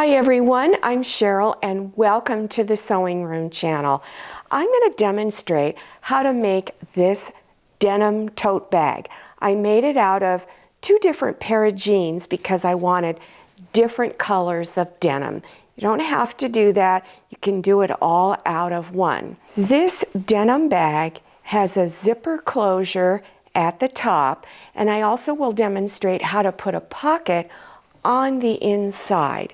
Hi everyone, I'm Cheryl and welcome to the Sewing Room channel. I'm going to demonstrate how to make this denim tote bag. I made it out of two different pair of jeans because I wanted different colors of denim. You don't have to do that, you can do it all out of one. This denim bag has a zipper closure at the top, and I also will demonstrate how to put a pocket on the inside.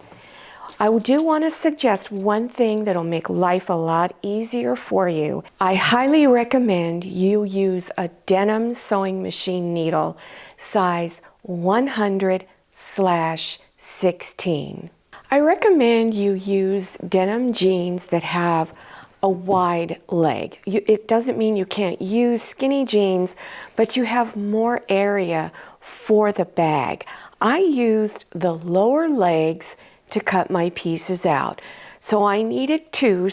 I do want to suggest one thing that'll make life a lot easier for you. I highly recommend you use a denim sewing machine needle size 100/16. I recommend you use denim jeans that have a wide leg. It doesn't mean you can't use skinny jeans, but you have more area for the bag. I used the lower legs to cut my pieces out. So I needed two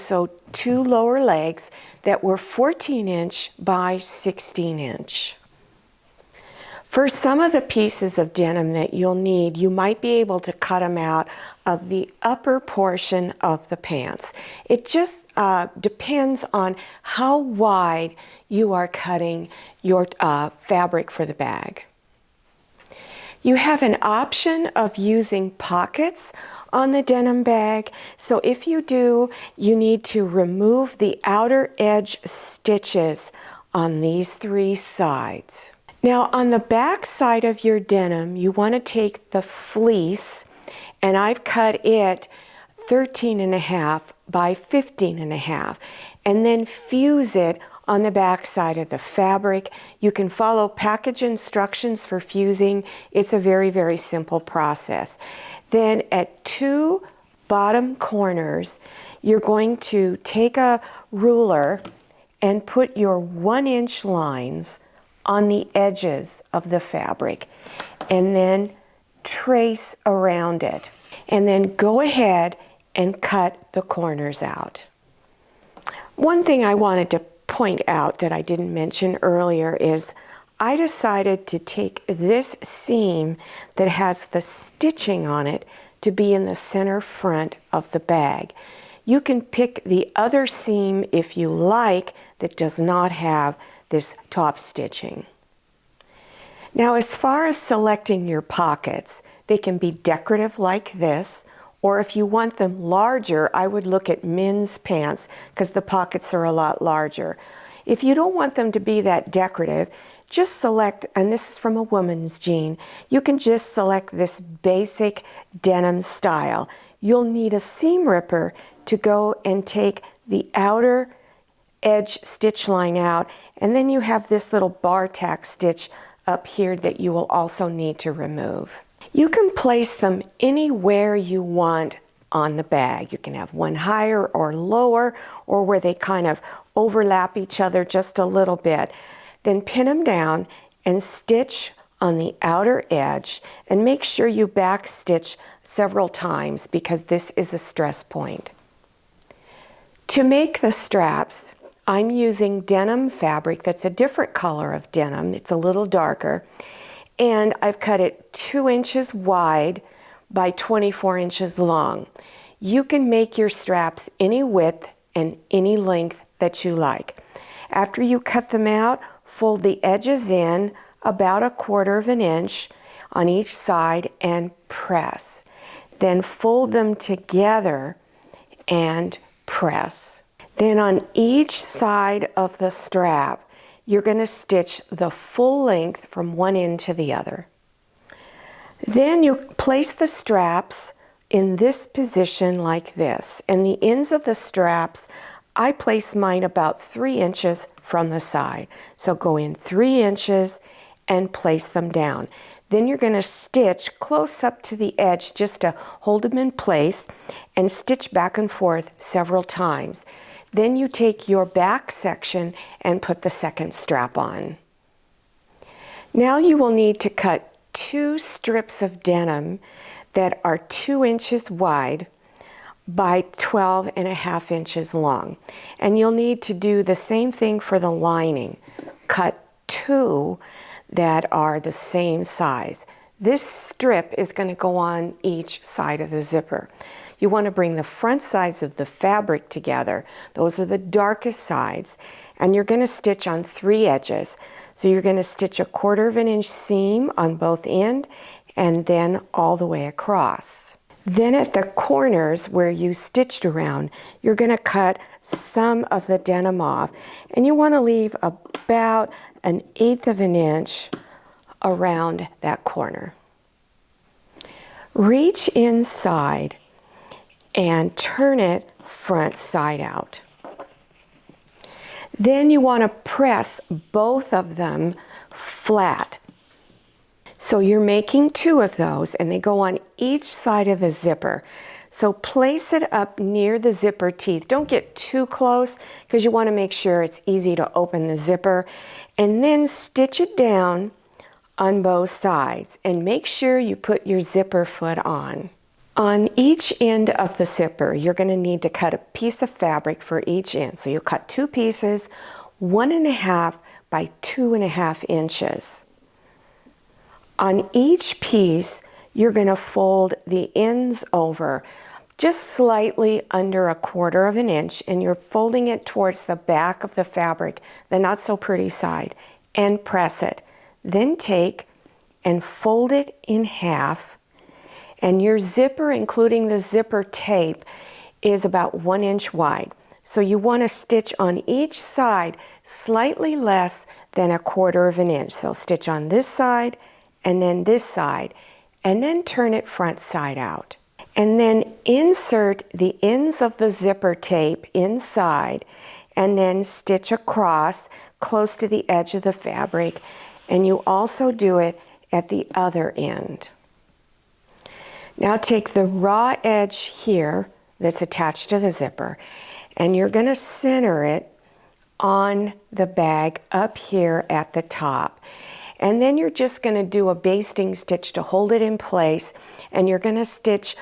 lower legs that were 14-inch by 16-inch. For some of the pieces of denim that you'll need, you might be able to cut them out of the upper portion of the pants. It just depends on how wide you are cutting your fabric for the bag. You have an option of using pockets on the denim bag. So if you do, you need to remove the outer edge stitches on these three sides. Now on the back side of your denim, you want to take the fleece, and I've cut it 13.5 by 15.5, and then fuse it on the back side of the fabric. You can follow package instructions for fusing. It's a very, very simple process. Then at two bottom corners, you're going to take a ruler and put your 1-inch lines on the edges of the fabric, and then trace around it. And then go ahead and cut the corners out. One thing I wanted to point out that I didn't mention earlier is I decided to take this seam that has the stitching on it to be in the center front of the bag. You can pick the other seam if you like that does not have this top stitching. Now, as far as selecting your pockets, they can be decorative like this, or if you want them larger, I would look at men's pants because the pockets are a lot larger. If you don't want them to be that decorative, just select, and this is from a woman's jean, you can just select this basic denim style. You'll need a seam ripper to go and take the outer edge stitch line out, and then you have this little bar tack stitch up here that you will also need to remove. You can place them anywhere you want on the bag. You can have one higher or lower, or where they kind of overlap each other just a little bit. Then pin them down and stitch on the outer edge, and make sure you back stitch several times because this is a stress point. To make the straps, I'm using denim fabric that's a different color of denim. It's a little darker, and I've cut it 2 inches wide by 24 inches long. You can make your straps any width and any length that you like. After you cut them out, fold the edges in about 1/4 inch on each side and press. Then fold them together and press. Then on each side of the strap, you're going to stitch the full length from one end to the other. Then you place the straps in this position like this, and the ends of the straps, I place mine about 3 inches from the side. So go in 3 inches and place them down. Then you're going to stitch close up to the edge just to hold them in place and stitch back and forth several times. Then you take your back section and put the second strap on. Now you will need to cut 2 strips of denim that are 2 inches wide by 12.5 inches long. And you'll need to do the same thing for the lining. Cut 2 that are the same size. This strip is going to go on each side of the zipper. you want to bring the front sides of the fabric together. Those are the darkest sides. And you're going to stitch on 3 edges. So you're going to stitch a 1/4 inch seam on both ends and then all the way across. Then at the corners where you stitched around, you're going to cut some of the denim off. And you want to leave about 1/8 inch around that corner. Reach inside and turn it front side out. Then you want to press both of them flat. So you're making 2 of those and they go on each side of the zipper. So place it up near the zipper teeth. Don't get too close because you want to make sure it's easy to open the zipper. And then stitch it down on both sides and make sure you put your zipper foot on. On each end of the zipper, you're going to need to cut a piece of fabric for each end. So you'll cut 2 pieces, 1.5 by 2.5 inches. On each piece, you're going to fold the ends over just slightly under 1/4 inch, and you're folding it towards the back of the fabric, the not so pretty side, and press it. Then take and fold it in half, and your zipper, including the zipper tape, is about 1 inch wide. So you want to stitch on each side slightly less than 1/4 inch. So stitch on this side and then this side, and then turn it front side out. And then insert the ends of the zipper tape inside and then stitch across close to the edge of the fabric, and you also do it at the other end. Now take the raw edge here that's attached to the zipper, and you're going to center it on the bag up here at the top. And then you're just going to do a basting stitch to hold it in place, and you're going to stitch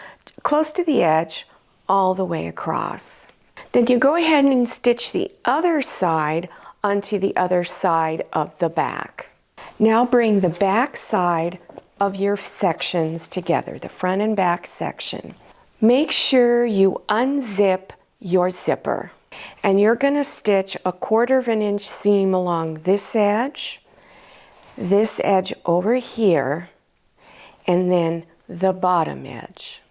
close to the edge all the way across. Then you go ahead and stitch the other side onto the other side of the back. Now bring the back side of your sections together, the front and back section. Make sure you unzip your zipper, and you're going to stitch a 1/4 inch seam along this edge over here, and then the bottom edge.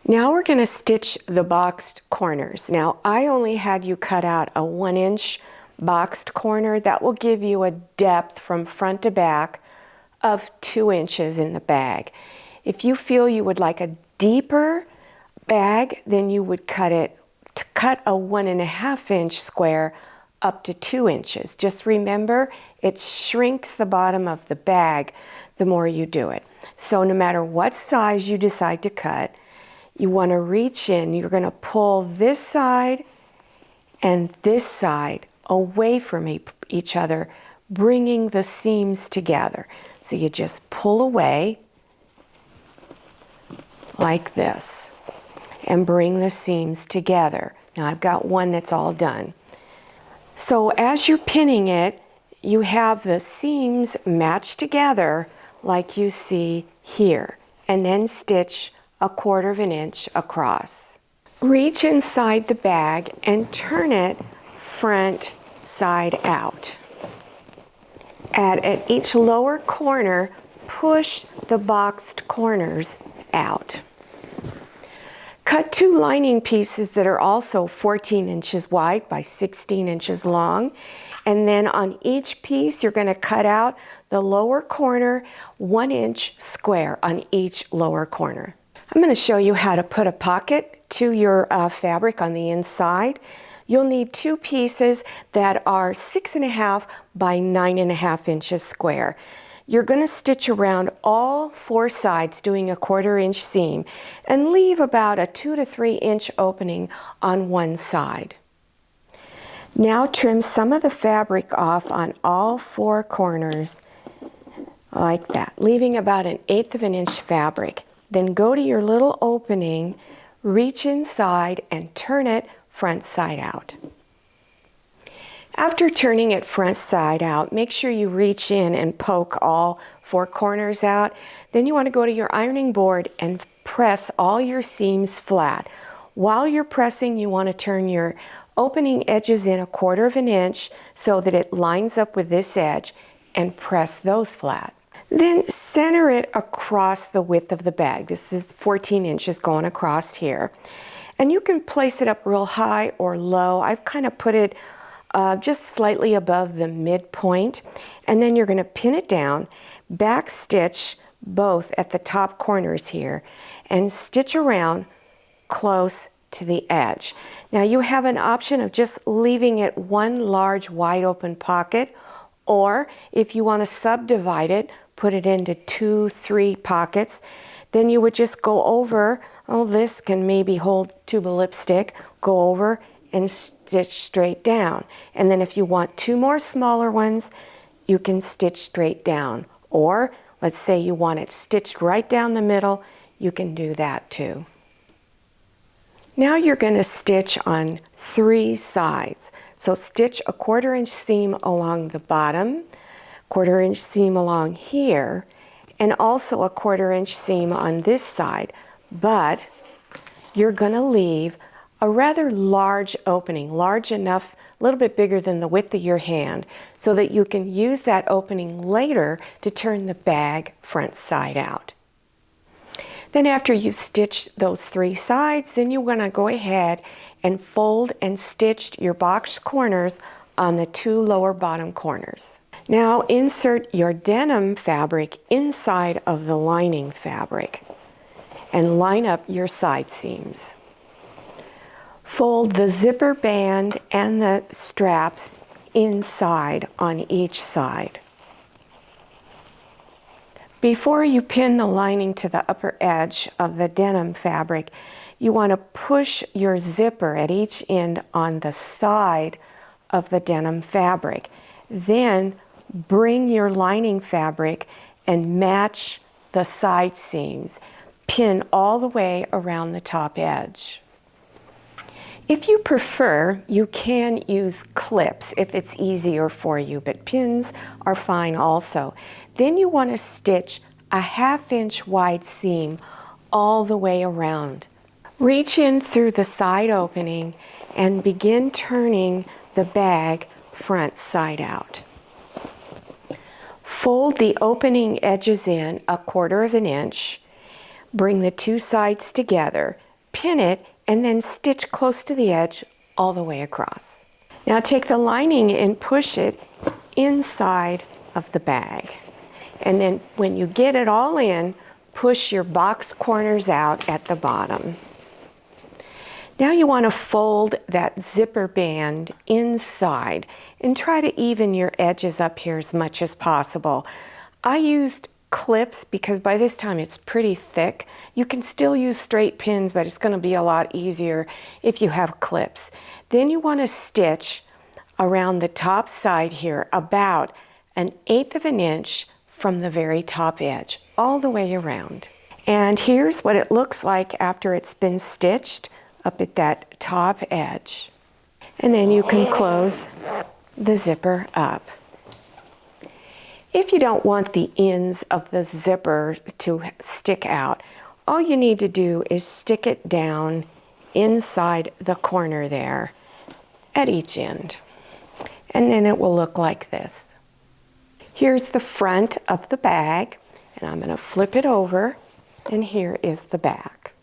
Now we're going to stitch the boxed corners. Now I only had you cut out a 1 inch boxed corner. That will give you a depth from front to back of 2 inches in the bag. If you feel you would like a deeper bag, then you would cut a 1.5 inch square up to 2 inches. Just remember, it shrinks the bottom of the bag the more you do it. So no matter what size you decide to cut, you want to reach in. You're going to pull this side and this side away from each other, bringing the seams together. So you just pull away like this and bring the seams together. Now I've got one that's all done. So as you're pinning it, you have the seams matched together like you see here, and then stitch a 1/4 inch across. Reach inside the bag and turn it front side out. At each lower corner, push the boxed corners out. Cut 2 lining pieces that are also 14 inches wide by 16 inches long. And then on each piece, you're going to cut out the lower corner 1 inch square on each lower corner. I'm going to show you how to put a pocket to your fabric on the inside. You'll need 2 pieces that are 6.5 by 9.5 inches square. You're going to stitch around all 4 sides doing a 1/4 inch seam and leave about a 2 to 3 inch opening on one side. Now trim some of the fabric off on all 4 corners like that, leaving about 1/8 inch fabric. Then go to your little opening, reach inside and turn it front side out. After turning it front side out, make sure you reach in and poke all 4 corners out. Then you want to go to your ironing board and press all your seams flat. While you're pressing, you want to turn your opening edges in 1/4 of an inch so that it lines up with this edge, and press those flat. Then center it across the width of the bag. This is 14 inches going across here. And you can place it up real high or low. I've kind of put it just slightly above the midpoint. And then you're going to pin it down, back stitch both at the top corners here, and stitch around close to the edge. Now you have an option of just leaving it one large wide open pocket, or if you want to subdivide it, put it into 2, 3 pockets, then you would just go over, oh, this can maybe hold tube of lipstick, go over and stitch straight down. And then if you want 2 more smaller ones, you can stitch straight down. Or let's say you want it stitched right down the middle, you can do that too. Now you're going to stitch on 3 sides. So stitch a 1/4 inch seam along the bottom, 1/4 inch seam along here, and also a 1/4 inch seam on this side. But you're going to leave a rather large opening, large enough, a little bit bigger than the width of your hand, so that you can use that opening later to turn the bag front side out. Then after you've stitched those 3 sides, then you're going to go ahead and fold and stitch your box corners on the 2 lower bottom corners. Now insert your denim fabric inside of the lining fabric and line up your side seams. Fold the zipper band and the straps inside on each side. Before you pin the lining to the upper edge of the denim fabric, you want to push your zipper at each end on the side of the denim fabric. Then bring your lining fabric and match the side seams. Pin all the way around the top edge. If you prefer, you can use clips if it's easier for you, but pins are fine also. Then you want to stitch a 1/2 inch wide seam all the way around. Reach in through the side opening and begin turning the bag front side out. Fold the opening edges in 1/4 of an inch, bring the 2 sides together, pin it, and then stitch close to the edge all the way across. Now take the lining and push it inside of the bag. And then when you get it all in, push your box corners out at the bottom. Now you want to fold that zipper band inside and try to even your edges up here as much as possible. I used clips because by this time it's pretty thick. You can still use straight pins, but it's going to be a lot easier if you have clips. Then you want to stitch around the top side here about 1/8 of an inch from the very top edge, all the way around. And here's what it looks like after it's been stitched up at that top edge. And then you can close the zipper up. If you don't want the ends of the zipper to stick out, all you need to do is stick it down inside the corner there at each end. And then it will look like this. Here's the front of the bag, and I'm going to flip it over, and here is the back.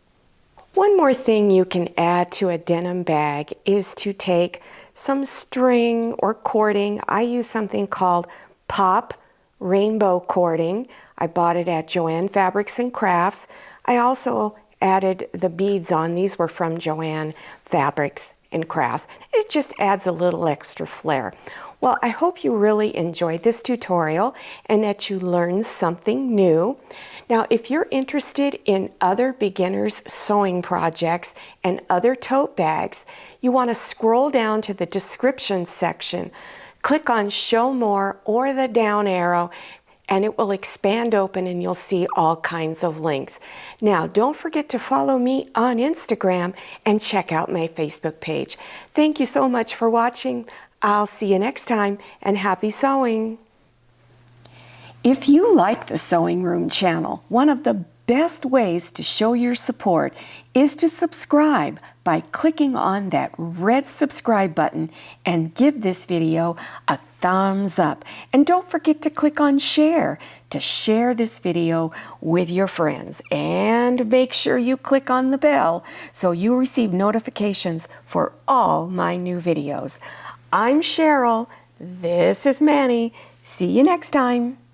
One more thing you can add to a denim bag is to take some string or cording. I use something called Pop Rainbow Cording. I bought it at Joann Fabrics and Crafts. I also added the beads on. These were from Joann Fabrics and Crafts. It just adds a little extra flair. Well, I hope you really enjoyed this tutorial and that you learned something new. Now, if you're interested in other beginners sewing projects and other tote bags, you want to scroll down to the description section, click on Show More or the down arrow, and it will expand open and you'll see all kinds of links. Now, don't forget to follow me on Instagram and check out my Facebook page. Thank you so much for watching. I'll see you next time, and happy sewing. If you like the Sewing Room channel, one of the best ways to show your support is to subscribe by clicking on that red subscribe button and give this video a thumbs up. And don't forget to click on share to share this video with your friends. And make sure you click on the bell so you receive notifications for all my new videos. I'm Cheryl. This is Manny. See you next time.